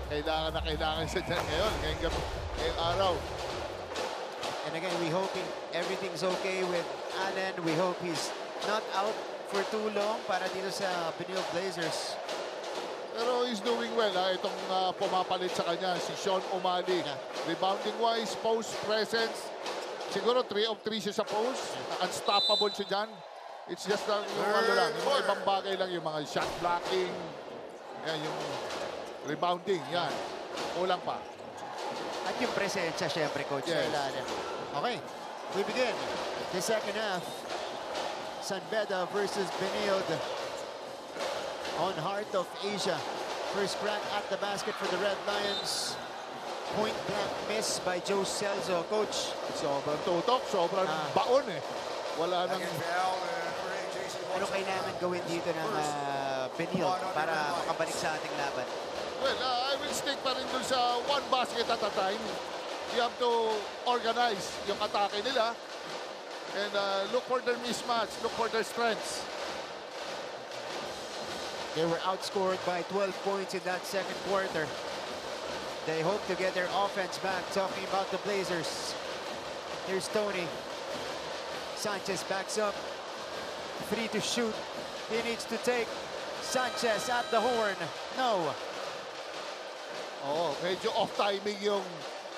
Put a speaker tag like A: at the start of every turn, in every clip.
A: Kailangan na kailangan siya dyan ngayon, ngayong araw.
B: And again, we hoping everything's okay with Allen. We hope he's not out for too long para dito sa Benil Blazers.
A: Pero he's doing well, ha? Itong pumapalit sa kanya, si Sean O'Malley.
B: Yeah.
A: Rebounding-wise, post presence. Siguro 3 of 3 siya sa post. Unstoppable siya dyan. It's just yung ano lang, yung mga ibang bagay lang, yung mga shot blocking. Yan, yung rebounding, yan. Kulang pa.
B: At yung presensya, syempre, Coach, sa
A: Yes.
B: ilalim. Okay, we begin the second half. San Beda versus Benilde on Heart of Asia. First crack at the basket for the Red Lions. Point blank miss by Joe Celso. Coach,
A: Sobrang tutok, sobrang baon eh. Wala nang...
B: ano kailangan gawin dito ng Benilde para makabalik sa ating laban?
A: Well, I will stick pa rin dun sa one basket at a time. You have to organize yung atake nila and look for their mismatch, look for their strengths.
B: They were outscored by 12 points in that second quarter. They hope to get their offense back. Talking about the Blazers. Here's Tony. Sanchez backs up. 3 to shoot. He needs to take. Sanchez at the horn. No.
A: Oo, medyo off-timing yung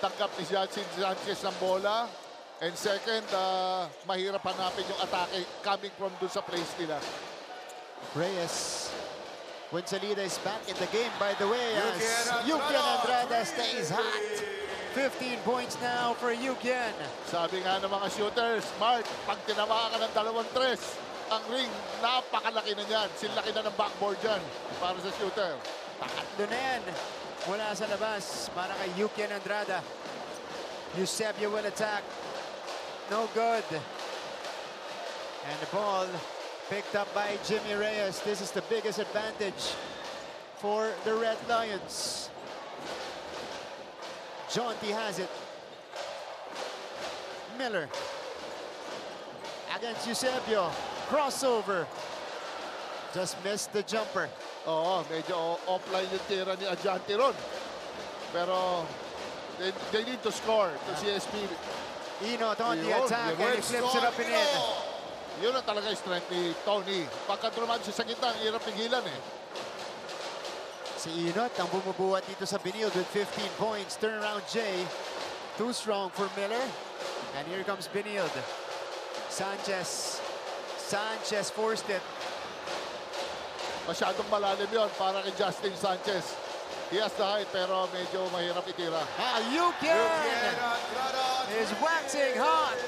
A: tangkap ni Sanchez ng bola. And second, mahirap hanapin yung atake coming from dun sa place nila.
B: Reyes. Winsalida is back in the game, by the way, as Yukian Andrada stays hot. 15 points now for Yukian.
A: Sabi nga ng mga shooters, Mark, pag tinamaan ka ng 2-3, ang ring, napakalaki na yan. Sinlaki na ng backboard yan para sa shooter.
B: Pakatlo na yan. Mula sa labas para kay Yukian Andrada. Eusebio will attack. No good. And the ball picked up by Jimmy Reyes. This is the biggest advantage for the Red Lions. Jonty has it. Miller. Against Eusebio. Crossover. Just missed the jumper.
A: Oo, medyo offline yung tira ni Adjante ron. Pero they need to score to CSP.
B: Inot on the attack and he flips it up and in.
A: Yun ang talaga yung strength ni Tony. Pagka druman siya sa gitna, ang hirap pigilan eh.
B: Si Inot ang bumubuhat dito sa Benilde with 15 points. Turnaround Jay. Too strong for Miller. And here comes Benilde. Sanchez. Sanchez forced it.
A: Masyadong malalim yon para kay Justin Sanchez. He has the height pero medyo mahirap itira.
B: Yukian is waxing hot.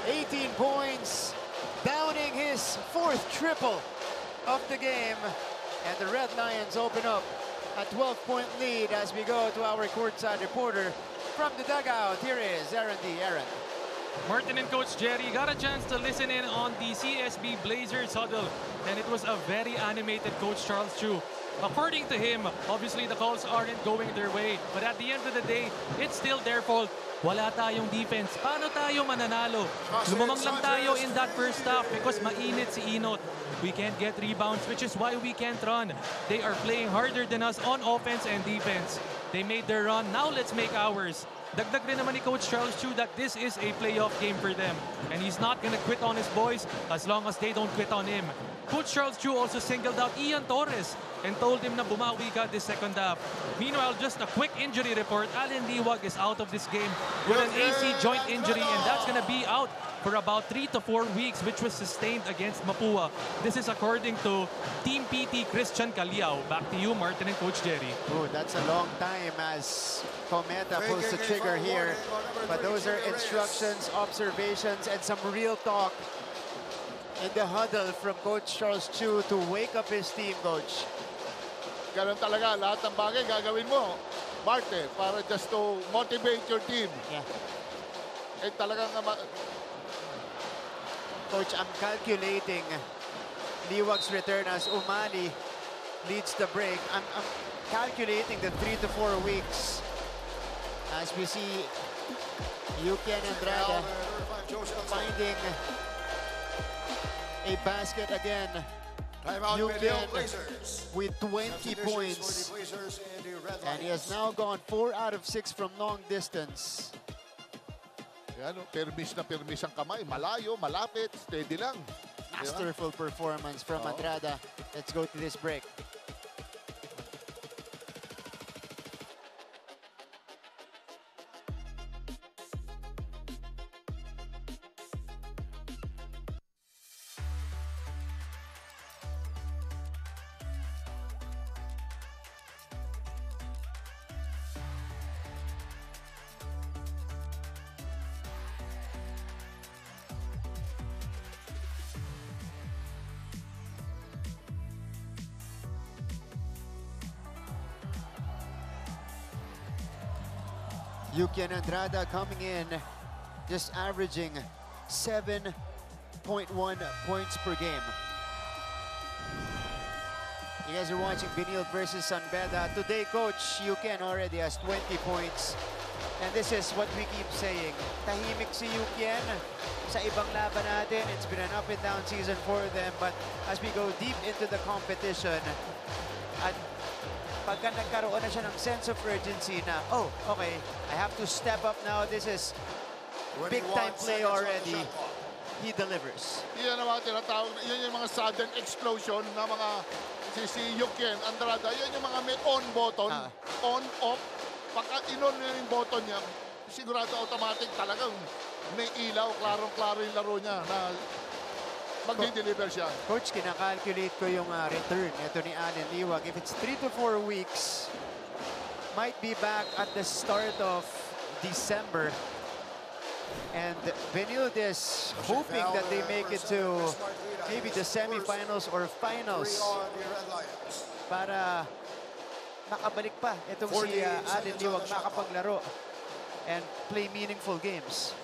B: 18 points. Downing his 4th triple of the game. And the Red Lions open up a 12-point lead as we go to our courtside reporter from the dugout. Here is Aaron D. Aaron.
C: Martin and Coach Jerry got a chance to listen in on the CSB Blazers huddle, and it was a very animated Coach Charles Chu. According to him, obviously the calls aren't going their way, but at the end of the day, it's still their fault. Wala tayong defense. Paano tayo mananalo? Lumamang lang tayo in that first half because mainit si Inot. We can't get rebounds, which is why we can't run. They are playing harder than us on offense and defense. They made their run, now let's make ours. Dagdag rin naman ni Coach Charles Chu that this is a playoff game for them. And he's not gonna quit on his boys as long as they don't quit on him. Coach Charles Chu also singled out Ian Torres and told him na bumawi ka this second half. Meanwhile, just a quick injury report. Allen Liwag is out of this game with an AC joint injury, and that's gonna be out for about 3 to 4 weeks, which was sustained against Mapua. This is according to Team PT Christian Caliao. Back to you, Martin and Coach Jerry.
B: Oh, that's a long time as Cometa pulls the trigger here. But those are instructions, observations, and some real talk in the huddle from Coach Charles Chu to wake up his team, Coach.
A: Ganun talaga, lahat ng bagay gagawin mo, Marte, para just to motivate your team.
B: Yeah.
A: Eh talagang
B: Coach, I'm calculating Liwag's return as Umali leads the break. I'm calculating the 3 to 4 weeks as we see Yukian Andrada finding a basket again
D: Timeout,
B: You
D: Benil
B: can-
D: Blazers.
B: with 20 points. And he has now gone 4 out of 6 from long distance.
A: Yan, permis na permis ang kamay. Malayo, malapit, steady lang. Di ba?
B: Masterful performance from
A: Oh.
B: Andrada. Let's go to this break. Yukian Andrada coming in, just averaging 7.1 points per game. You guys are watching Benil versus San Beda. Today, Coach Yukian already has 20 points. And this is what we keep saying. Tahimik si Yukian sa ibang laban natin. It's been an up and down season for them. But as we go deep into the competition, at pagka nagkaroon na siya ng sense of urgency na, oh, okay, I have to step up now. This is big-time play already. He delivers.
A: Yan ang mga tinatawag, yan yung mga sudden explosion na mga si Yukian Andrada. Yan yung mga may on button, on, off. Pagka in-on na yung button niya, sigurado automatic talagang may ilaw, klarong-klaro yung laro niya na mag-deliver siya.
B: Coach, kinakalculate ko yung return ito ni Allen Liwag. If it's 3 to 4 weeks, might be back at the start of December. And Benil is hoping that they make it to maybe the semifinals or finals para makabalik pa itong si Allen Liwag makapaglaro and play meaningful games.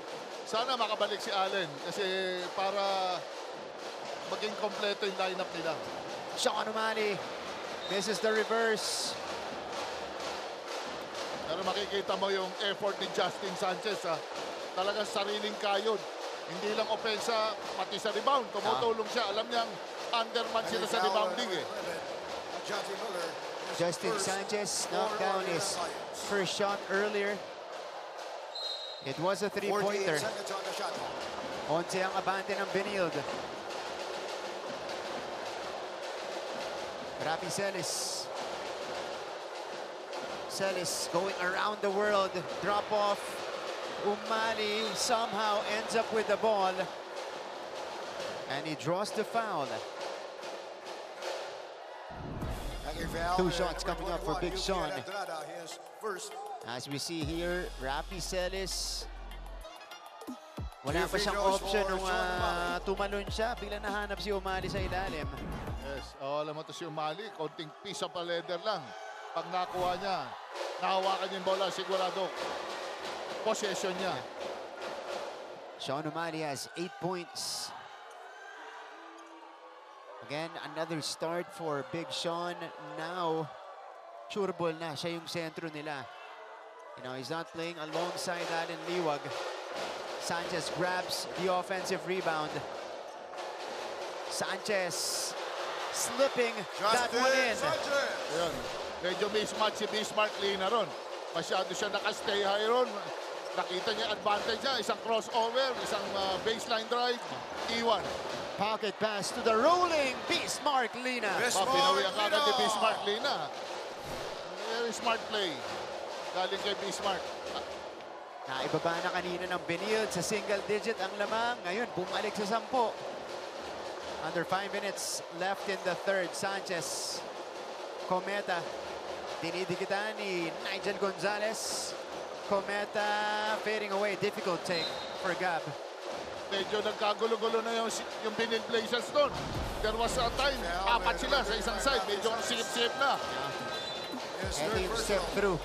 A: Sana makabalik si Allen kasi para maging kompleto yung lineup nila.
B: Sean O'Malley, this is the reverse.
A: Pero makikita mo yung effort ni Justin Sanchez. Talagang sariling kayod. Hindi lang opensa, pati sa rebound. Tumutulong siya. Alam niyang underman sila sa rebounding eh.
B: Justin Sanchez knocked down his first shot earlier. It was a three-pointer. 11 ang abante ng Benilde. Rafi Celis. Celis going around the world. Drop off. Umali somehow ends up with the ball. And he draws the foul. 2 shots coming up for Big Sean. As we see here, Rafi Celis. Wala pa siyang option nung tumalon siya. Bigla nahanap si Umali sa ilalim.
A: Yes, alam mo to si Umali, konting piece of a leather lang. Pag nakuha niya, nahawakan niya yung bola, sigurado. Possession niya.
B: Sean Umali has 8 points. Again, another start for Big Sean. Now, sure ball na. Siya yung sentro nila. You know, he's not playing alongside Allen Liwag. Sanchez grabs the offensive rebound. Sanchez slipping that one in.
A: Ayun. Medyo mismatch si Bismarck Lina ron. Masyado siya nakastay high ron. Nakita niya advantage niya. Isang crossover, isang baseline drive. Iwan.
B: Pocket pass to the rolling Bismarck Lina.
A: Pinawi ang kagad ni Bismarck Lina. Very smart play. Galing kay Bismarck.
B: Naibaba na kanina ng Benilde sa single digit ang lamang. Ngayon, bumalik sa 10. Under 5 minutes left in the third. Sanchez, Cometa, dinidikitan ni Nigel Gonzalez. Cometa fading away. Difficult take for Gab.
A: Medyo nagkagulo-gulo na yung Benil Blazers doon. There was a time, 4 sila sa isang side. Medyo sikip-sikip na.
B: And he stepped through.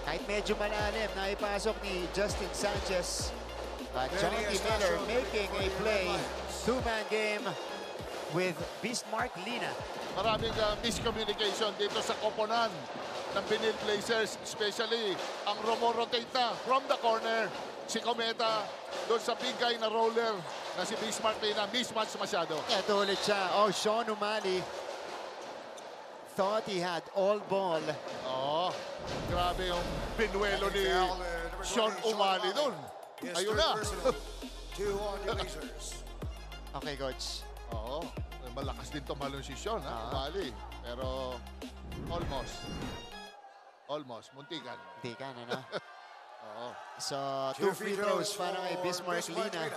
B: Kahit medyo malalim, naipasok ni Justin Sanchez. But Jonty Miller making a play. 2-man game with Bismarck Lina.
A: Maraming miscommunication dito sa koponan ng Benil Blazers. Especially ang rotate na from the corner. Si Cometa doon sa big guy na roller. na si Bismarck Lina. Mismatch masyado.
B: Ito ulit siya. Oh, Sean O'Malley thought he had all ball.
A: Oo. Grabe yung pinuelo ni Sean O'Malley dun. Ayun na.
B: Okay, coach.
A: Oo. Malakas din tumalon si Sean, ha? O'Malley. Pero almost. Almost. Muntikan.
B: Hindi ka na, no?
A: Oo.
B: So, 2 free throws para kay Bismarck Lina.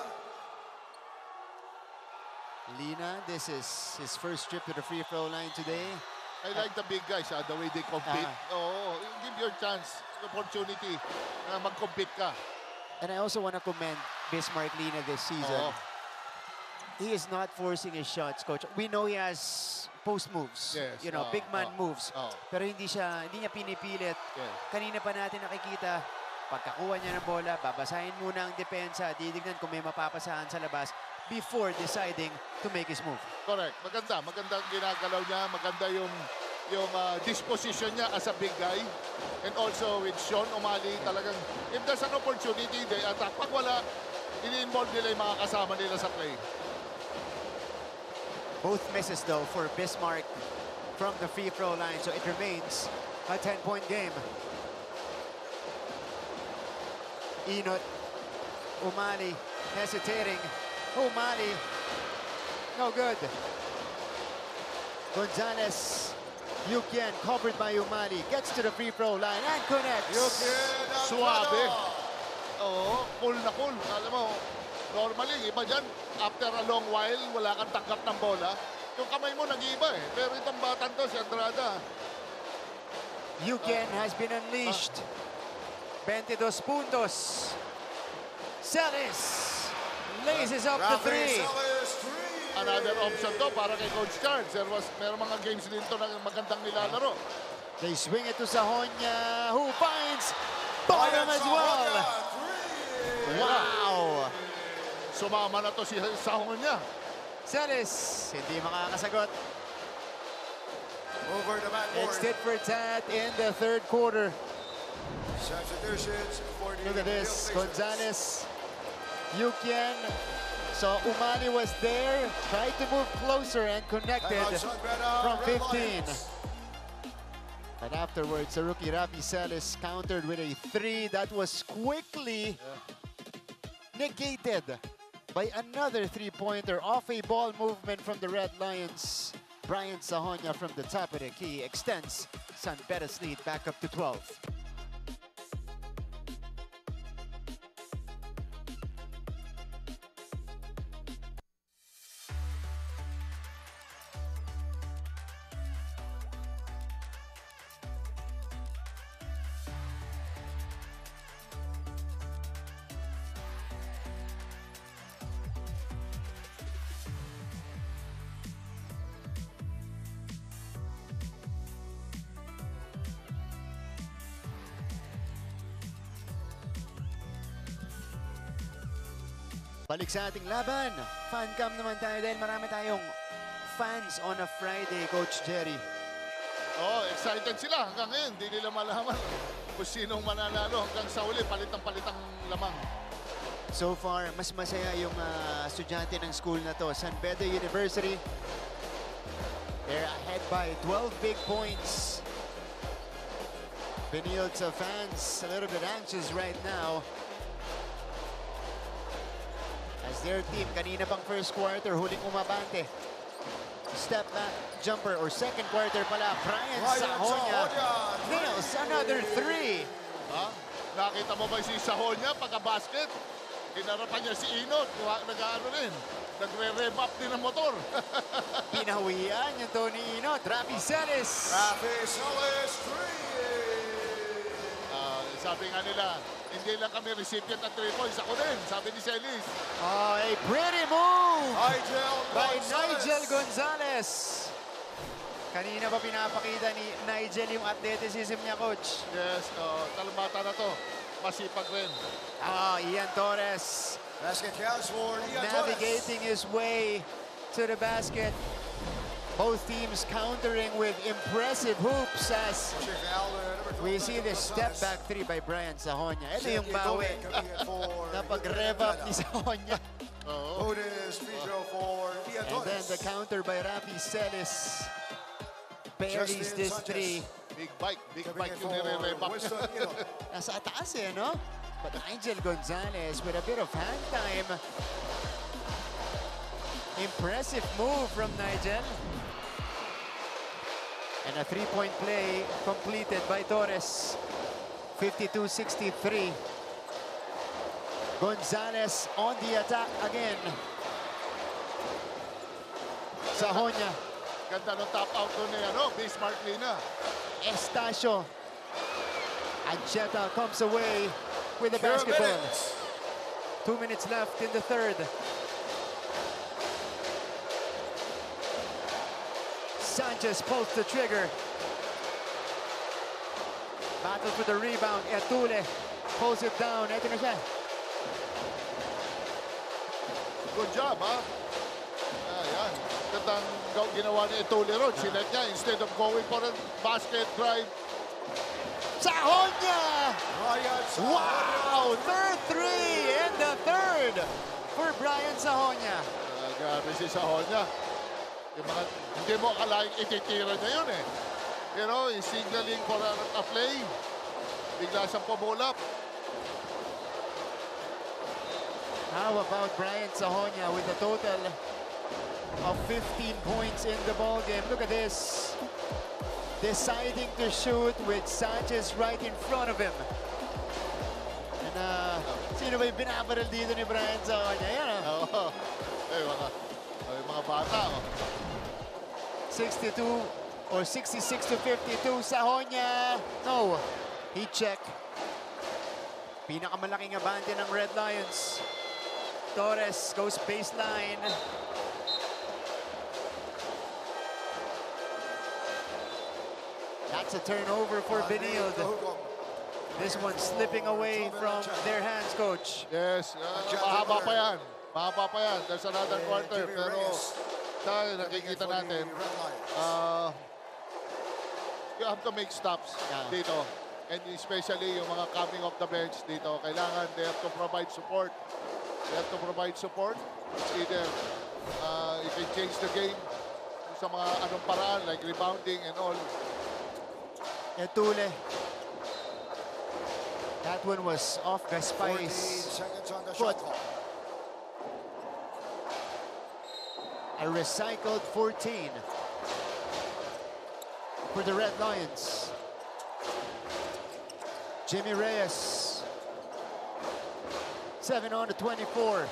B: Lina, this is his first trip to the free throw line today.
A: I like the big guys, the way they compete. Oo. Give your chance, opportunity na mag-compete ka.
B: And I also want to commend Bismarck Lina this season.
A: Oo.
B: He is not forcing his shots, coach. We know he has post moves.
A: Yes,
B: You know, big man moves.
A: Oo.
B: Pero hindi niya pinipilit.
A: Yes.
B: Kanina pa natin nakikita, pagkakuha niya ng bola, babasahin muna ang depensa, didignan kung may mapapasahan sa labas before deciding to make his move.
A: Correct. Maganda. Maganda ang ginagalaw niya. Maganda yung disposition niya as a big guy. And also with Sean O'Malley, talagang if there's an opportunity, they attack. Pag wala, ini-involve nila yung mga kasama nila sa play.
B: Both misses though for Bismarck from the free throw line, so it remains a 10-point game. Inot, O'Malley hesitating. O'Malley, no good. Gonzalez, Yukian covered by O'Malley, gets to the free throw line and connects.
A: Suwabe. Oo, cool na cool. Alam mo, normally, iba dyan, after a long while, wala kang tanggap ng bola. Yung kamay mo nag-iiba eh. Pero itong batang to, si Andrada.
B: Yukian has been unleashed. 22 puntos. Celis laces up the three.
A: Another option to para kay Coach Charles. Meron mga games din to na magandang nilalaro.
B: They swing it to Sahonya, who finds bottom as well. Wow!
A: Sumama na to si Sahon niya.
B: Celis, hindi makakasagot.
D: Over the backboard.
B: It's tit for tat in the third quarter.
D: Substitutions for the
B: Look at this, Gonzalez, Yukian. So O'Malley was there, tried to move closer and connected from 15. But afterwards, the rookie Rafi Celis countered with a three that was quickly negated by another three-pointer off a ball movement from the Red Lions. Brian Sahonya from the top of the key extends San Pedro's lead back up to 12. Balik sa ating laban. Fan cam naman tayo dahil marami tayong fans on a Friday, Coach Jerry.
A: Oh, excited sila hanggang ngayon. Hindi nila malaman kung sinong mananalo hanggang sa uli. Palitang-palitang lamang.
B: So far, mas masaya yung estudyante ng school na to, San Pedro University. They're ahead by 12 big points. Benilde sa fans a little bit anxious right now. As their team, kanina pang first quarter, huling umabante. Step back jumper or second quarter pala, Brian Sahonya nails another three.
A: Ha? Nakita mo ba si Sahonya pagka-basket? Hinarapan niya si Inot. Nag-ano rin. Nagre-rev up din ang motor.
B: Pinahuwian yung Tony Inot. Rafi Celis.
D: Rafi Celis, three.
A: Sabi nga nila, hindi lang kami recipient ng 3 points. Ako din, sabi ni Celis.
B: Oh, a pretty move by
D: Nigel
B: Nigel Gonzalez. Kanina pa pinapakita ni Nigel yung athleticism niya, Coach.
A: Yes, talbata na to. Masipag rin.
B: Ian Torres
D: Basket counts for Ian
B: navigating his way to the basket. Both teams countering with impressive hoops as we see this step back three by Brian Sahonya. Ito yung bawi na pag-rev up ni Sahonya.
A: Oo.
D: Bonus free throw for Pia
B: And then
D: Torres.
B: the counter by Rafi Celis buries
D: Justin
B: this
D: Sanchez.
B: three.
A: Big bike
D: Coming in
A: yung
D: for
A: nire-rebak.
D: Winston Ino.
B: Nasa taas eh, no? But Nigel Gonzalez with a bit of hand time. Impressive move from Nigel. And a three-point play completed by Torres. 52-63. Gonzalez on the attack again. Sahonia.
A: Ganda ng top out doon ni Bismarck Lina.
B: Estacio. Ancheta comes away with the
D: 0
B: basketball.
D: minutes.
B: 2 minutes left in the third. Sanchez pulls the trigger. Battle for the rebound. Etule pulls it down. Ito na siya.
A: Good job, ha? Ayan. Gandang ginawa ni Etule ron. Sinet niya, instead of going for a basket drive.
B: Sahonia!
D: Ryan Sahonia.
B: Wow! Third three in the third for Brian Sahonia.
A: Grabe si Sahonia. Yung mga, hindi mo akalaing ititira niya yun eh. You know, he's signaling for a play. Bigla siyang pumulap.
B: How about Brian Sahonia with a total of 15 points in the ball game? Look at this. Deciding to shoot with Sanchez right in front of him. And sino ba yung binabaril dito ni Brian Sahonia? Yan
A: Oo. Mga bata.
B: 62 or 66 to 52. Sahonia. No. Heat check. Pinakamalaking abante ng Red Lions. Torres goes baseline. That's a turnover for Benilde. This one slipping away from their hands, coach.
A: Yes. Mahaba pa yan. Mahaba pa yan. There's another quarter.
D: Jimmy
A: Pero
D: Reyes.
A: tayo nakikita natin, you have to make stops dito. And especially yung mga coming off the bench dito. Kailangan they have to provide support. They have to provide support. It's either you can change the game sa mga anong paraan like rebounding and all.
B: Etule. That one was off
D: 14
B: Gaspay's
D: seconds on the
B: foot.
D: shot clock.
B: A recycled 14 for the Red Lions. Jimmy Reyes. 7 on to 24.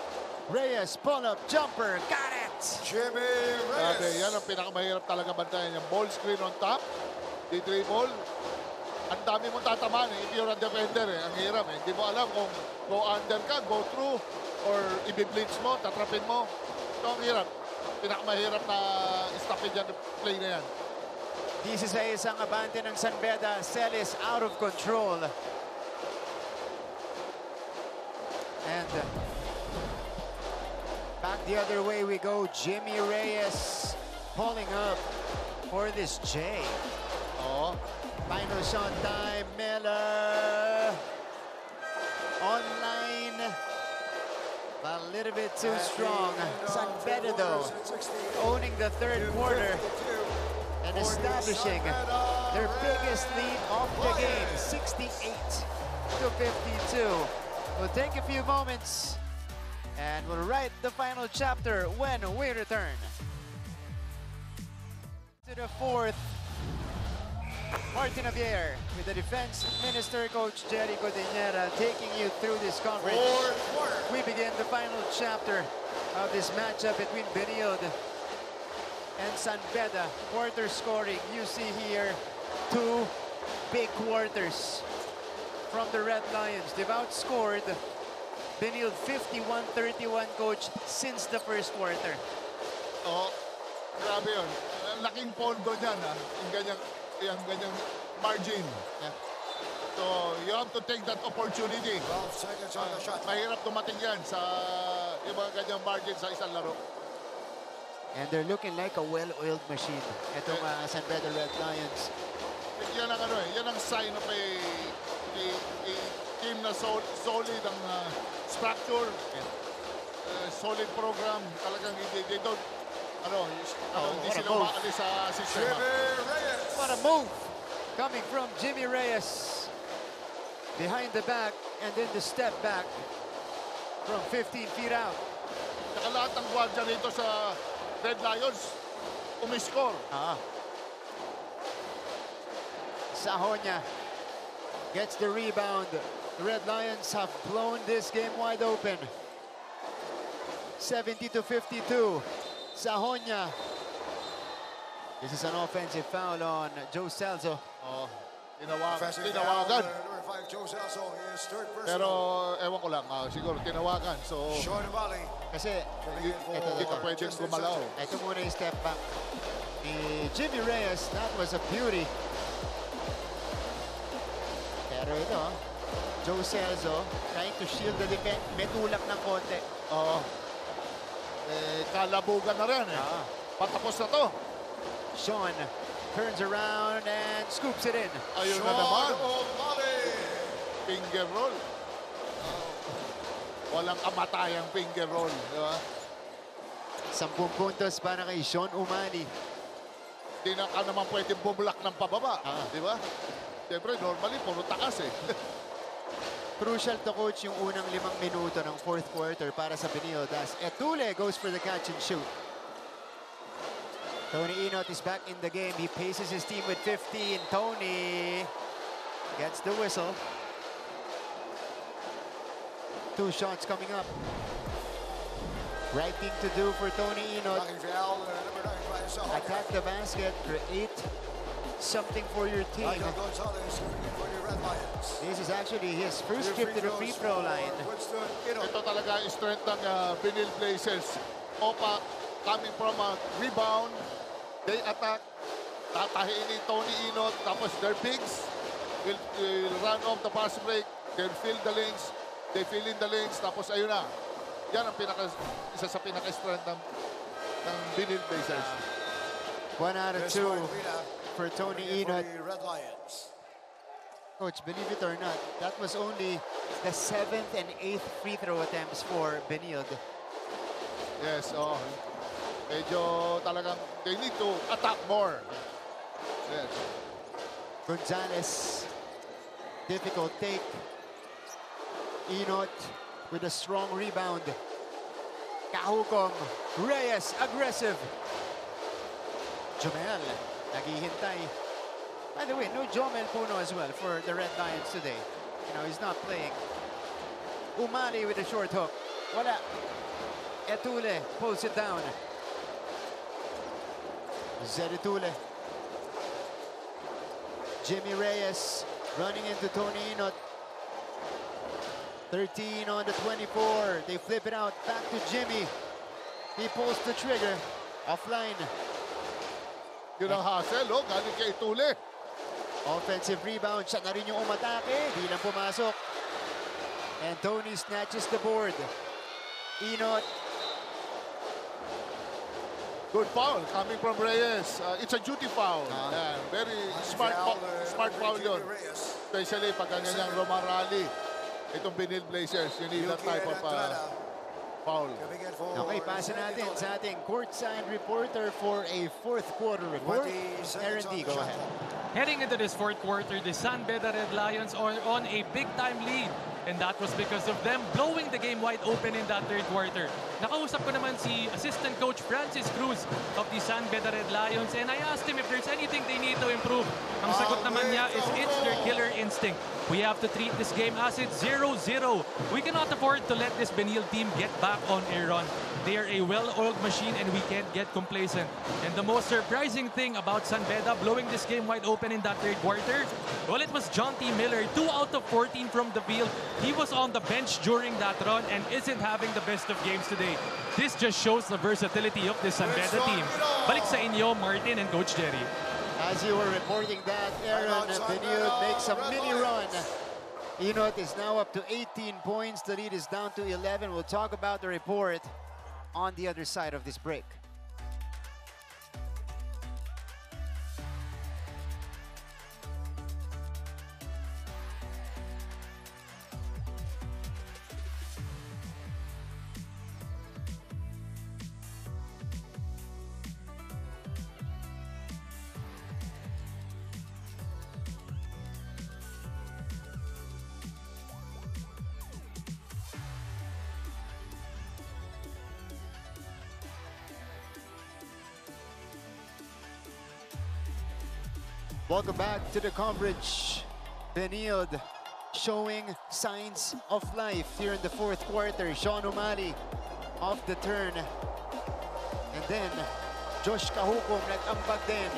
B: Reyes, pull-up jumper, got it!
D: Jimmy
A: Grabe,
D: Reyes.
A: yan ang pinakamahirap talaga bantayan. Yung ball screen on top, di-dribble. Ang dami mong tatamaan eh. If you're a defender eh, ang hirap eh. Hindi mo alam kung go under ka, go through, or i-blitz mo, tatrapin mo. Ito ang hirap. Pinakamahirap na stopin yan, play na yan.
B: 16 ang abante ng San Beda. Celis out of control. And back the other way we go. Jimmy Reyes pulling up for this J.
A: Oo.
B: Final shot time. Miller. Online. A little bit too strong. San Beda though owning the third quarter and establishing their biggest lead of the game, 68 to 52. We'll take a few moments and we'll write the final chapter when we return. To the fourth, Martin Javier with the defense minister, Coach Jerry Codinera, taking you through this conference.
D: Fourth quarter.
B: We begin the final chapter of this matchup between Benilde and San Beda. Quarter scoring, you see here, 2 big quarters from the Red Lions. They've outscored Benilde 51-31, coach, since the first quarter.
A: Oo. Grabe yun. Ang laking pondo niyan ha. Yung ganyang margin.
B: Yeah.
A: So, you have to take that opportunity.
D: 12 seconds on the shot clock.
A: Mahirap dumating yan sa yung mga ganyang margin sa isang laro.
B: And they're looking like a well-oiled machine. Itong San Beda Red Lions.
A: Yan ang yan ang sign of a team na solid ang structure. solid program. Talagang they don't, hindi
B: what a
A: sila
B: move.
A: umaalis sa sistema.
D: Jimmy Reyes.
B: What a move coming from Jimmy Reyes. Behind the back and then the step back from 15 feet out.
A: Saka lahat ng gwardiya rito sa Red Lions, umiscore.
B: Sahonya gets the rebound. The Red Lions have blown this game wide open. 70-52. Sahonya. This is an offensive foul on Joe Celso.
D: Offensive
A: Tinawagan.
D: foul, number 5, Joe Celso, his third
A: Pero
D: personal.
A: ewan ko lang, siguro tinawagan. So,
D: Sean Valley.
B: Kasi
A: hindi ka pwedeng gumalaw.
B: ito muna yung step back ni Jimmy Reyes. That was a beauty. Pero ito, Joe Celso trying to shield the defense. May tulak ng konti.
A: Kalabugan na rin eh. Patapos na to.
B: Sean turns around and scoops it in.
A: Ayun na
D: Sean
A: naman.
D: O'Malley.
A: Finger roll. Walang kamatayang finger roll. Di ba?
B: 10 puntos para kay Sean O'Malley.
A: Di na ka naman pwedeng bumulak ng pababa. Di ba? Siyempre, normally, puro takas eh.
B: Crucial to coach yung unang 5 minuto ng fourth quarter para sa Benilde as Etule goes for the catch and shoot. Tony Inot is back in the game. He paces his team with 15. Tony gets the whistle. 2 shots coming up. Right thing to do for Tony Inot.
D: Blocking foul, number 9, Brian Sahonya.
B: Attack the basket, create something for your team.
D: Michael Gonzalez coming in for the Red Lions.
B: This is actually his first trip to the free throw line.
D: Winston Inot.
A: Ito talaga yung strength ng Benilde Blazers. Opa coming from a rebound. They attack. Tatahiin ni Tony Inot. Tapos their bigs will run off the fast break. They'll fill the lanes. They fill in the lanes. Tapos ayun na. Yan ang isa sa pinaka-strength ng Benilde Blazers.
B: 1 out of 2 for Tony Inot.
D: Red Lions.
B: Coach, believe it or not, that was only the 7th and 8th free throw attempts for Benilde.
A: Yes, medyo talagang they need to attack more. Yes.
B: Gonzalez, difficult take. Inot with a strong rebound. Kahukom, Reyes, aggressive. Jomel, naghihintay. By the way, no Jomel Puno as well for the Red Lions today. You know, he's not playing. Umali with a short hook. Wala. Etule pulls it down. Zeditule. Jimmy Reyes running into Tony Inot. 13 on the 24. They flip it out back to Jimmy. He pulls the trigger. Offline.
A: Yun ang hustle, galing kay Tule.
B: Offensive rebound. Siya na rin yung umatake. Di lang pumasok. And Tony snatches the board. Inot.
A: Good foul coming from Reyes. It's a duty foul. Yan, very smart foul yun. Especially pag ganyang Roman Rally. Itong Benilde Blazers, you need that type of foul.
B: Okay, pasa natin sa ating courtside reporter for a fourth quarter report. Aaron D, go ahead.
C: Heading into this fourth quarter, the San Beda Red Lions are on a big-time lead. And that was because of them blowing the game wide open in that third quarter. Nakausap ko naman si Assistant Coach Francis Cruz of the San Beda Red Lions and I asked him if there's anything they need to improve. Ang sagot naman niya is it's their killer instinct. We have to treat this game as it's 0-0. We cannot afford to let this Benilde team get back on a run. They are a well-oiled machine and we can't get complacent. And the most surprising thing about San Beda blowing this game wide open in that third quarter, well, it was John T. Miller, 2 out of 14 from the field. He was on the bench during that run and isn't having the best of games today. This just shows the versatility of this San Beda team. Balik sa inyo, Martin and Coach Jerry.
B: As you were reporting that, Aaron, Benilde makes a mini run. Inot is now up to 18 points. The lead is down to 11. We'll talk about the report on the other side of this break. Welcome back to the coverage. Benilde showing signs of life here in the fourth quarter. Sean O'Malley off the turn. And then Josh Kahukom nag-ambag din.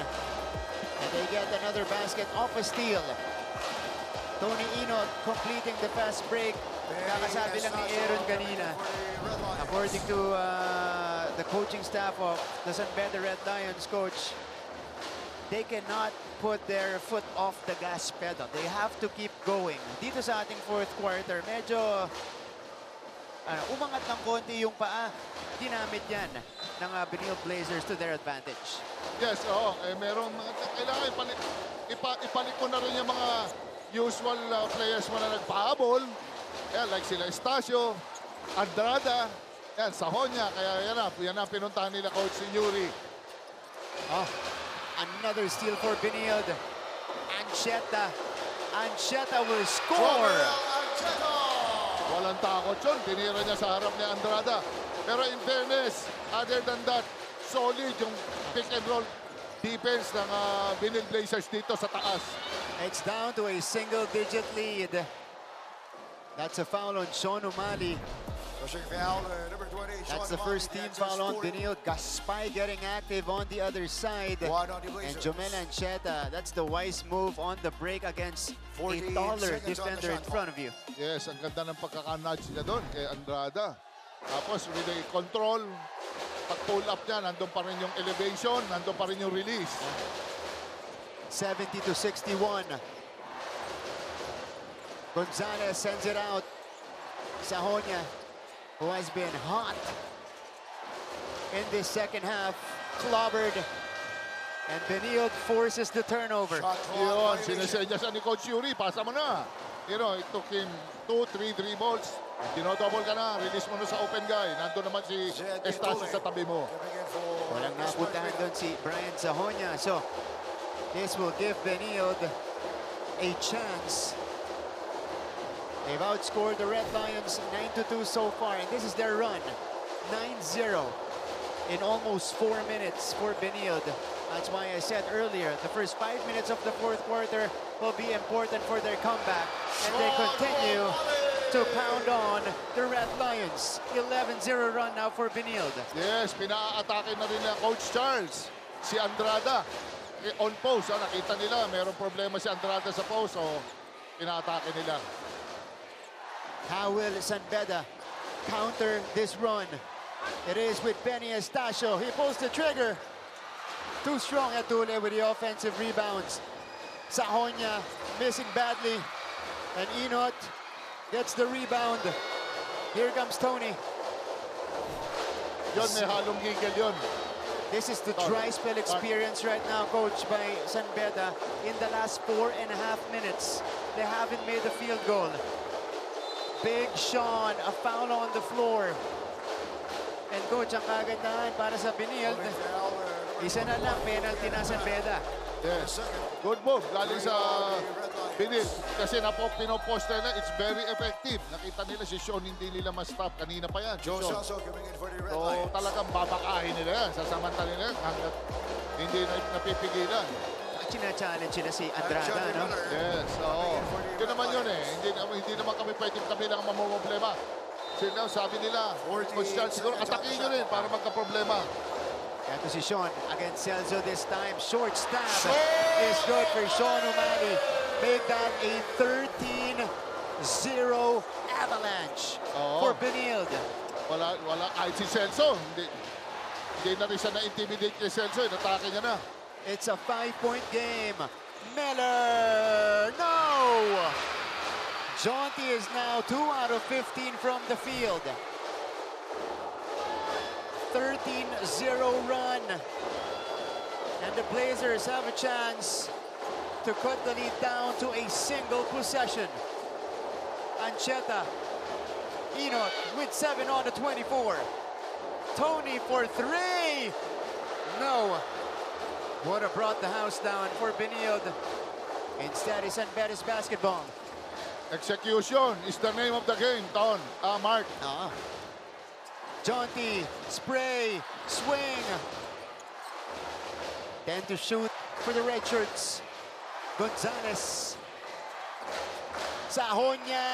B: And they get another basket off a steal. Tony Inot completing the fast break. Kakasabi lang ni Aaron kanina. According to the coaching staff of the San Beda Red Lions coach, they cannot put their foot off the gas pedal. They have to keep going. Dito sa ating fourth quarter, medyo umangat ng konti yung paa. Ginamit yan ng Benilde Blazers to their advantage.
A: Yes, oo. Merong mga kailangan ipalit mo na rin yung mga usual players mo na nagpahabol. Yan, like sila Estacio, Andrada, yan, Sahonia. Kaya yan ang pinuntahan nila Coach Yuri.
B: Another steal for Benilde. Ancheta will score.
A: Walang takot yun. Tinira niya sa harap ni Andrada. Pero in fairness, other than that, solid yung pick and roll defense ng Benilde Blazers dito sa taas.
B: It's down to a single-digit lead. That's a foul on Sean O'Malley.
D: Pushing foul, number 20.
B: That's
D: Sean
B: the first team
D: O'Malley,
B: foul on
D: Kansas,
B: Benilde. Gaspay getting active on the other side.
D: One on the
B: And
D: Blazers.
B: Jomel Ancheta, that's the wise move on the break against a
D: 14
B: taller
D: seconds on the
B: defender in
D: shot
B: front of you.
A: Yes, ang ganda ng pagkaka-nudge niya doon kay Andrada. Tapos with the control, pag-pull up niya, nandun pa rin yung elevation, nandun pa rin yung release.
B: 70-61. Gonzalez sends it out. Sahonia, who has been hot in this second half, clobbered. And Benilde forces the turnover.
D: Shot
A: Yun,
D: clock,
A: sinesenya siya ni Coach Yuri, pasa mo na. You know, it took him 2-3 dribbles. Dino-double ka na, release mo na sa open guy. Nandun naman si Estacio sa tabi mo.
D: Coming in for
B: Walang
D: this
B: napuntahan
D: one.
B: doon si Brian Sahonia. So, this will give Benilde a chance. They've outscored the Red Lions 9-2 so far, and this is their run. 9-0 in almost 4 minutes for Benilde. That's why I said earlier, the first 5 minutes of the fourth quarter will be important for their comeback. And they continue to pound on the Red Lions. 11-0 run now for Benilde.
A: Yes, pina-atake na rin na Coach Charles. Si Andrada, on post. Nakita nila, mayroong problema si Andrada sa post. So, pina-atake nila.
B: How will San Beda counter this run? It is with Benny Estacio. He pulls the trigger. Too strong Atule with the offensive rebounds. Sahonia missing badly. And Inot gets the rebound. Here comes Tony.
A: Yun, may halong gigil yun.
B: This is the dry spell experience right now, coached by San Beda. In the last 4.5 minutes, they haven't made a field goal. Big Sean, a foul on the floor. And coach, ang kagandahan para sa Benilde, isa na lang, penalty na San Beda.
A: Yes. Good move. Galing sa Benilde. Kasi pinoposter na, it's very effective. Nakita nila si Sean, hindi nila ma-stop. Kanina pa yan.
D: Joe
A: Sean.
D: Celso coming in for the Red
A: So
D: Lions.
A: talagang babakahin nila yan. Sasamantala nila yan hanggat hindi na napipigilan.
B: China-challenge sila si Andrada, no?
A: Yes, oo. Yun naman yun eh. Hindi naman kami pwedeng kami lang mamumblema. Sila, sabi nila, Coach Charles, siguro atakin nyo rin para magka-problema.
B: Ito si Sean against Celso this time. Short stab is good for Sean O'Malley. Make that a 13-0 avalanche for Benilde.
A: Wala, kahit si Celso, hindi na rin siya na-intimidate kay Celso. Inatake niya na.
B: It's a 5-point game. Miller, no! Jonty is now 2 out of 15 from the field. 13-0 run. And the Blazers have a chance to cut the lead down to a single possession. Ancheta, Inot with 7 on the 24. Tony for 3. No. Would have brought the house down for Benilde. Instead, it's San Beda's basketball.
A: Execution is the name of the game, Ton. Mark.
B: Jonty, spray, swing. Then to shoot for the red shirts. Gonzalez. Sahonya.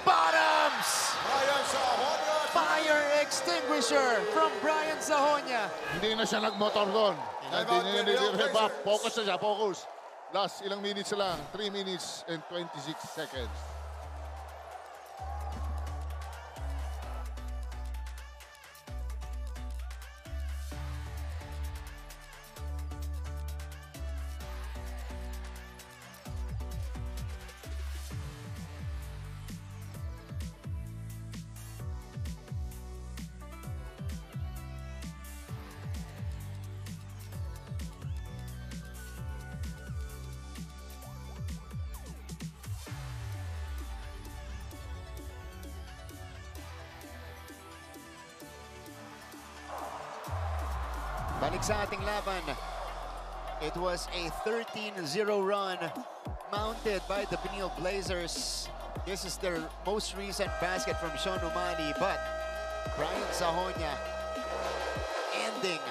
B: Bottoms!
D: Brian Sahonya.
B: Fire extinguisher from Brian Sahonya.
A: Hindi na siya nagmotor doon.
D: Time
A: Hindi
D: out,
A: niya
D: Benil
A: nire-revamp.
D: Blazers.
A: Focus na siya, focus. Last ilang minutes lang. 3 minutes and 26 seconds.
B: Balik sa ating laban. It was a 13-0 run mounted by the Benil Blazers. This is their most recent basket from Sean Umali, but Brian Sahonya ending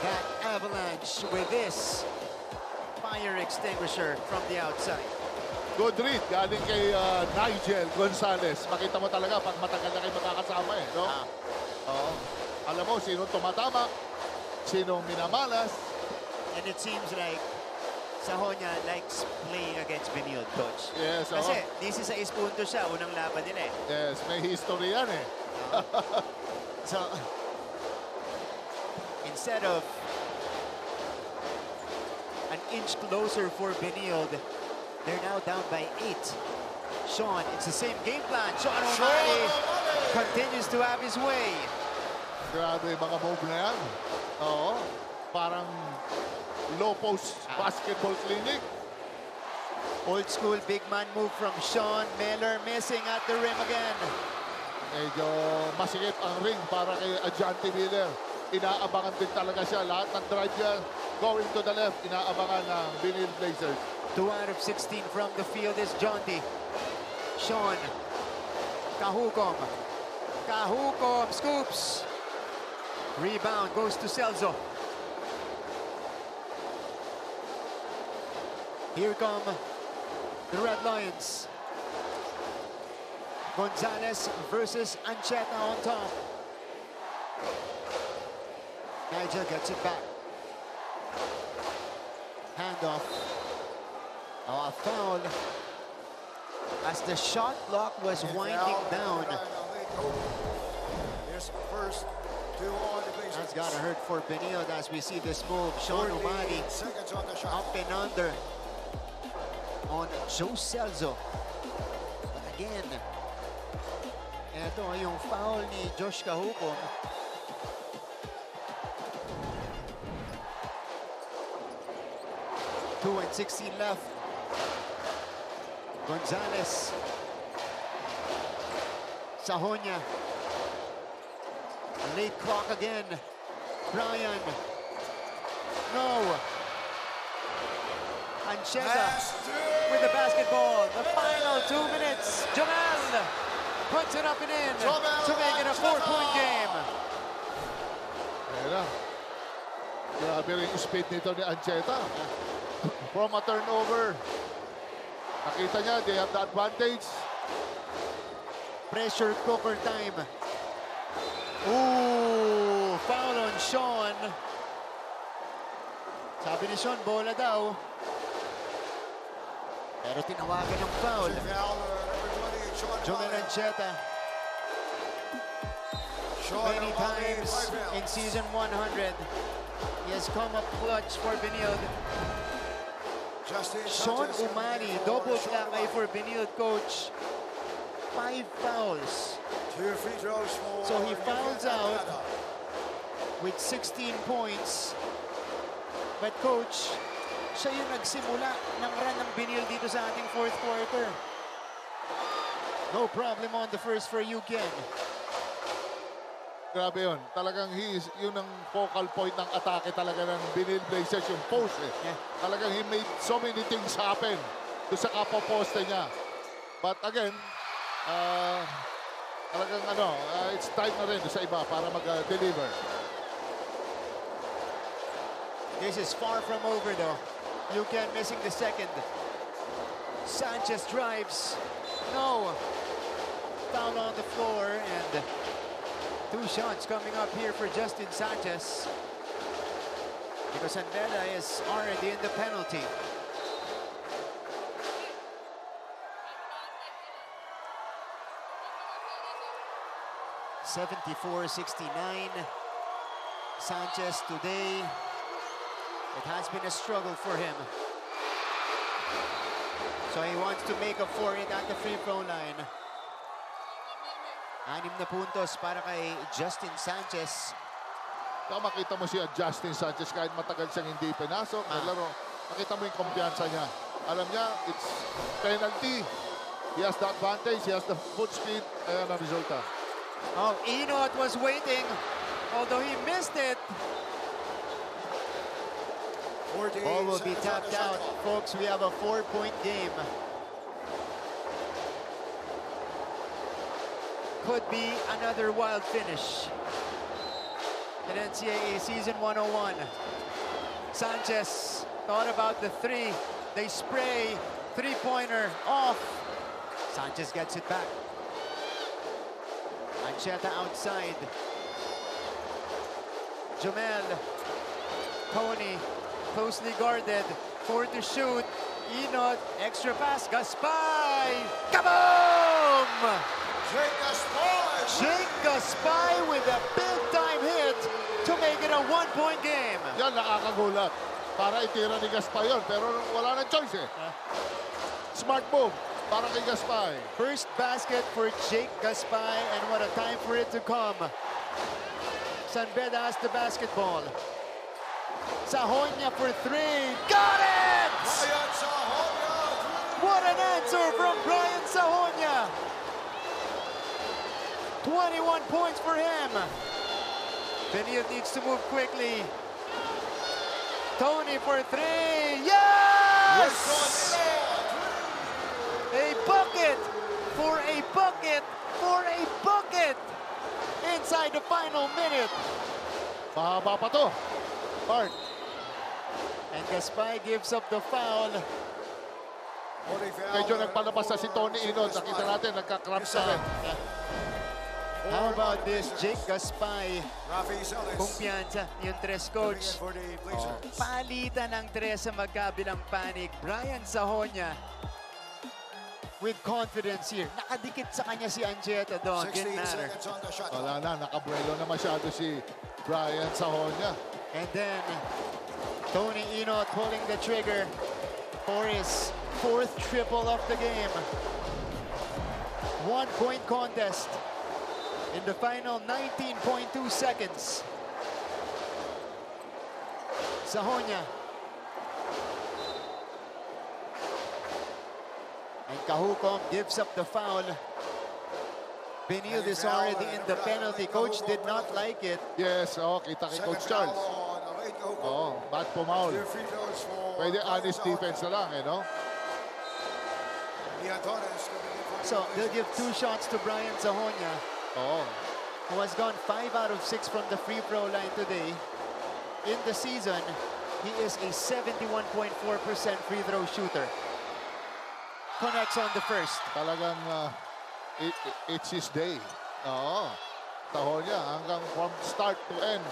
B: that avalanche with this fire extinguisher from the outside.
A: Good read. Galing kay Nigel Gonzalez. Makita mo talaga pag matagal na kayo makakasama eh. No?
B: Oh.
A: Alam mo, sinong tumatama, sinong minamalas.
B: And it seems like Sahonya likes playing against Benil, coach.
A: Yes, oo.
B: Kasi 16 puntos siya, unang laban nila eh.
A: Yes, may history yan eh.
B: So, instead of an inch closer for Benilde, they're now down by 8. Sean, it's the same game plan. Sean O'Malley continues to have his way.
A: Grabe yung mga move na yan. Oo. Parang low post basketball clinic.
B: Old school big man move from Sean. Miller missing at the rim again.
A: Medyo masikip ang ring para kay Ajante Miller. Inaabangan din talaga siya. Lahat ng drive niya going to the left. Inaabangan ng Benil Blazers.
B: 2 out of 16 from the field is Jonty. Sean. Kahukom. Kahukom scoops. Rebound goes to Celso. Here come the Red Lions. Gonzalez versus Ancheta on top. Nigel gets it back. Handoff. Oh, a foul. As the shot clock was winding down.
D: Here's first 2 on the Blazers.
B: That's gotta hurt for Benil as we see this move. Sean
D: 48
B: Umali
D: seconds on the shot.
B: up and under on Joe Celso. But again, ito yung foul ni Josh Kahukom. Two and 16 left. Gonzalez. Sahonya. Late clock again. Brian. No. Ancheta with the basketball. The final 2 minutes. Jamel puts it up and in to make it a 4-point game.
A: Ayan na. Grabe rin yung speed nito ni Ancheta. From a turnover. Nakita niya, they have the advantage.
B: Pressure cooker time. Ooh, foul on Sean. Sabi ni Sean, bola daw. Pero tinawagan ng foul. Joel Ancheta. Many times in season 100, he has come up clutch for Benilde. Sean Umali, double plakay for Benilde, coach. 5 fouls.
D: 2 free throws for
B: So he fouls out with 16 points. But coach, siya yung nagsimula ng run ng Benilde dito sa ating 4th quarter. No problem on the first for Eugen.
A: Grabe yun. Talagang yun ang focal point ng atake talaga ng Benil Blazers, yung post eh.
B: Yeah.
A: Talagang he made so many things happen doon sa kapoposte niya. But again, talagang it's time na rin sa iba para mag-deliver.
B: This is far from over though. Lucan missing the second. Sanchez drives. No. Foul on the floor, and 2 shots coming up here for Justin Sanchez. Because Anveda is already in the penalty. (74-69). Sanchez today, it has been a struggle for him. So he wants to make up for it at the free throw line. 6 na puntos para kay Justin Sanchez.
A: Makita mo siya, Justin Sanchez, kahit matagal siyang hindi pinasok, naglaro, makita mo yung kumpiyansa niya. Alam niya, it's penalty. He has the advantage, he has the foot speed, ayan ang resulta.
B: Oh, Enot was waiting, although he missed it.
D: 48
B: Ball will be
D: seconds on
B: tapped
D: the shot
B: out.
D: clock.
B: Folks, we have a 4-point game. Could be another wild finish in NCAA Season 101. Sanchez thought about the 3. They spray, 3-pointer off. Sanchez gets it back. Ancheta outside. Jomel. Tony closely guarded. 4 to shoot. Enot, extra pass. Gaspay. Kaboom!
D: Jake Gaspar.
B: Jake Gaspay with a big-time hit to make it a 1-point game.
A: Yan, nakakagulat. Para itira ni Gaspay yun, pero wala nang choice eh. Smart move para kay Gaspay.
B: First basket for Jake Gaspay, and what a time for it to come. Sanbeda has the basketball. Sahonia for 3. Got it!
D: Brian Sahonia.
B: What an answer from Brian Sahonia. 21 points for him. Benio needs to move quickly. Tony for 3. Yes! A bucket for a bucket for a bucket inside the final minute.
A: Mahaba pa to. Bart.
B: And Gaspay gives up the foul.
A: Medyo nagpalabas na si Tony Enot. Nakita natin, nagka-cramp sa rin.
B: How about this, Jake Gaspay?
D: Rafi Salas.
B: Kumpiyansa yung 3 coach.
D: For the Blazers.
B: Palitan ng 3 sa magkabilang panig. Brian Sahonia with confidence here. Nakadikit sa kanya si Ancheta doon.
D: 16
B: Didn't matter.
D: seconds on the shot clock.
A: Wala na, nakabuelo na masyado si Brian Sahonia.
B: And then Tony Enot pulling the trigger for his 4th triple of the game. 1-point contest in the final 19.2 seconds. Sahonia. And Kahukom gives up the foul. Benil is already in the penalty. Coach did not like it.
A: Yes, kita kay Coach Charles. Ba't pumaul? Pwede honest defense na lang, no?
B: So they'll give 2 shots to Brian Sahonia, who has gone 5 out of 6 from the free throw line today. In the season, he is a 71.4% free throw shooter. Connects on the first.
A: Talagang it's his day. Sahonia hanggang from start to end.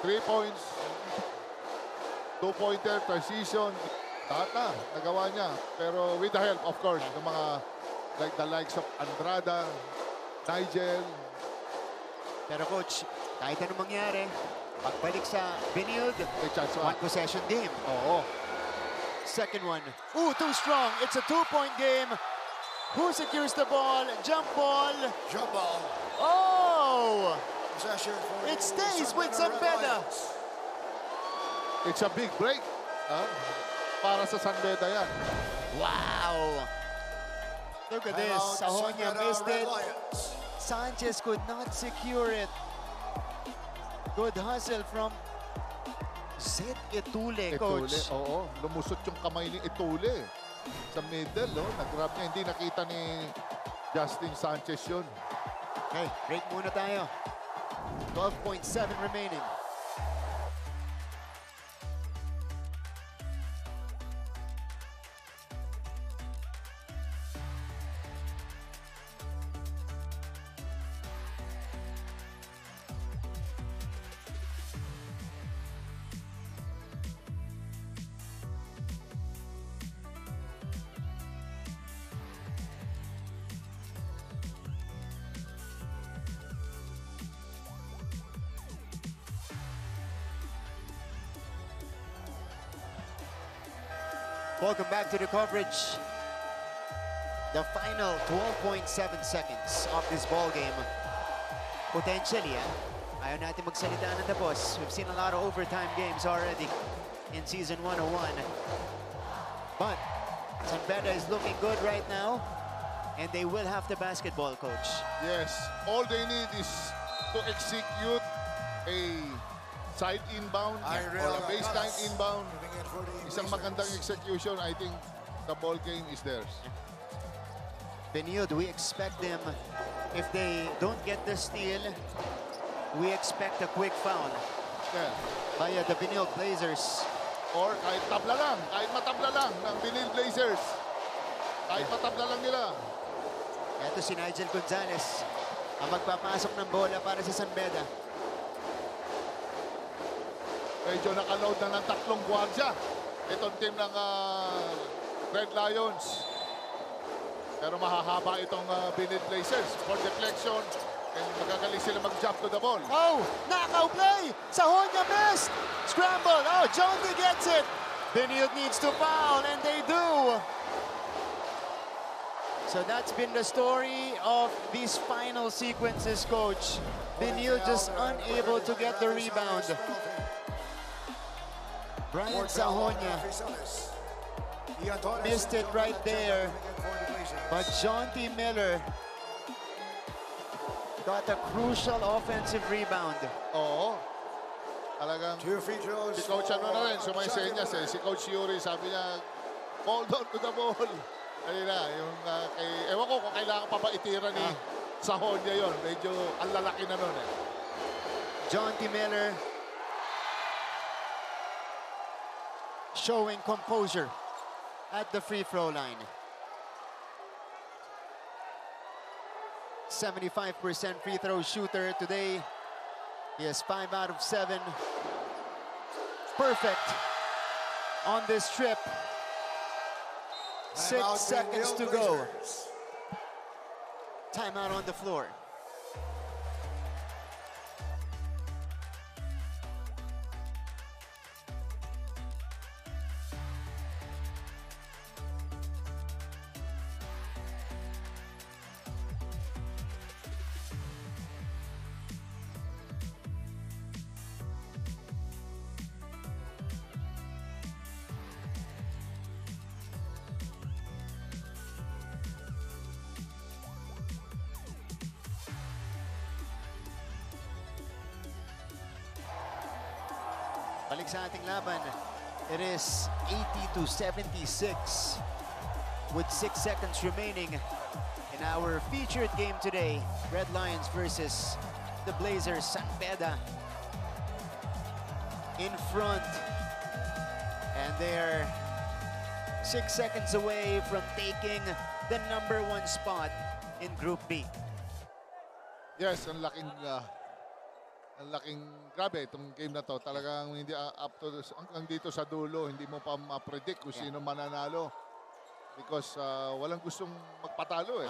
A: 3 points, 2-pointer, precision. Lahat na, nagawa niya. Pero with the help, of course, ng mga like the likes of Andrada, Nigel.
B: Pero coach, kahit anong mangyari, pagbalik sa Benilde,
A: May chance
B: 1 possession game.
A: Oo.
B: Second one. Ooh, too strong. It's a 2-point game. Who secures the ball? Jump ball.
D: Jump ball.
B: Oh!
D: Possession for
B: It
D: the
B: stays with
D: San
B: Sanbeda.
D: Beda
A: It's a big break. Para sa San Beda yan.
B: Wow! Look at this.
D: Timeout,
B: Sahonia
D: San Beda
B: missed
D: Red
B: it.
D: Lions.
B: Sanchez could not secure it. Good hustle from Zed Etule,
A: Etule,
B: coach.
A: oo. Lumusot yung kamay ni Etule sa middle, nag-grab niya. Hindi nakita ni Justin Sanchez yun.
B: Okay, break muna tayo. 12.7 remaining. Welcome back to the coverage. The final 12.7 seconds of this ball game. Potentially, ayaw natin magsalita ng tapos. We've seen a lot of overtime games already in Season 101. But San Beda is looking good right now, and they will have the basketball, coach.
A: Yes, all they need is to execute a side inbound or a baseline inbound. Isang magandang execution, I think the ball game is theirs.
B: Benilde, we expect them, if they don't get the steal, we expect a quick foul
A: Yeah.
B: by the Benilde Blazers.
A: Or kahit tabla lang, kahit matabla lang ng Benilde Blazers. Kahit matabla lang nila.
B: Ito si Nigel Gonzalez ang magpapasok ng bola para sa San Beda.
A: Medyo nakaload na ng 3 gwardya. Itong team ng Red Lions. Pero mahahaba itong Benilde Blazers for deflection. And magagaling sila mag-jump to the ball.
B: Oh, knockout play! Sahonia missed! Scramble! Oh, Jonty gets it! Benilde needs to foul, and they do! So that's been the story of these final sequences, coach. Benilde just unable to get the rebound. Brian Sahonia missed it right there, but Jonty Miller got a crucial offensive rebound.
A: Oo. Talagang si Coach ano na rin, sumaysenyas eh. Si Coach Yuri, sabi niya, hold on to the ball. Kanina, yung ewan ko kung kailangan pa ba itira ni Sahonia yon. Medyo ang lalaki na nun eh.
B: Jonty Miller showing composure at the free throw line. 75% free throw shooter today. He has 5 out of 7. Perfect on this trip. 6 seconds to go. Timeout on the floor. Balik sa ating laban. It is 80-76 with 6 seconds remaining in our featured game today. Red Lions versus the Blazers. San Beda in front. And they're 6 seconds away from taking the #1 spot in Group B.
A: Yes, ang laking grabe itong game na to. Talagang hindi up to hanggang dito sa dulo, hindi mo pa ma-predict kung sino mananalo. Because walang gustong magpatalo eh.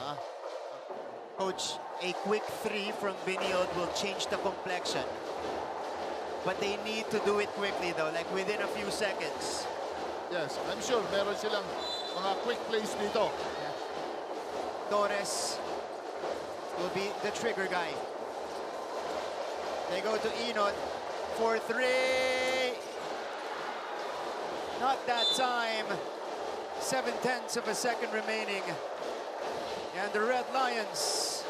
B: Coach, a quick 3 from Benilde will change the complexion. But they need to do it quickly though, like within a few seconds.
A: Yes, I'm sure meron silang mga quick plays dito.
B: Torres will be the trigger guy. They go to Enot for 3. Not that time. 7/10 of a second remaining. And the Red Lions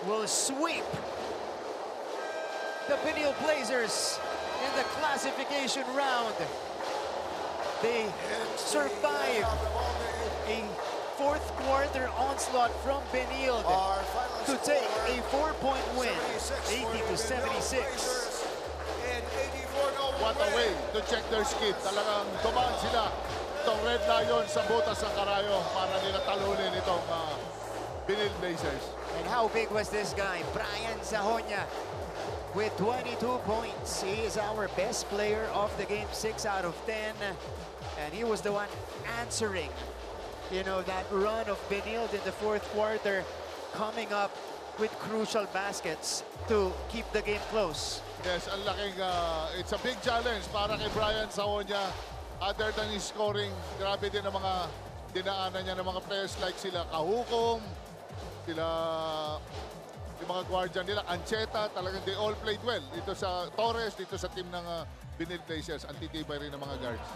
B: will sweep the Benilde Blazers in the classification round. They survive a fourth quarter onslaught from Benilde to take a 4-point win, 80-76.
A: What a way to check their skid. Talagang dumaan sila itong Red Lions sa butas ng karayo para nila talunin itong Benilde Blazers.
B: And how big was this guy? Brian Sahonia with 22 points. He is our best player of the game, 6 out of 10. And he was the one answering, you know, that run of Benilde in the fourth quarter, coming up with crucial baskets to keep the game close.
A: Yes, ang laking, it's a big challenge para kay Brian Saonia. Other than his scoring, grabe din ang mga dinaanan niya ng mga players like sila Kahukom, sila yung mga guardian nila, Ancheta, talagang they all played well. Dito sa Torres, dito sa team ng Benil Blazers, antitibay rin ng mga guards.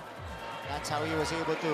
B: That's how he was able to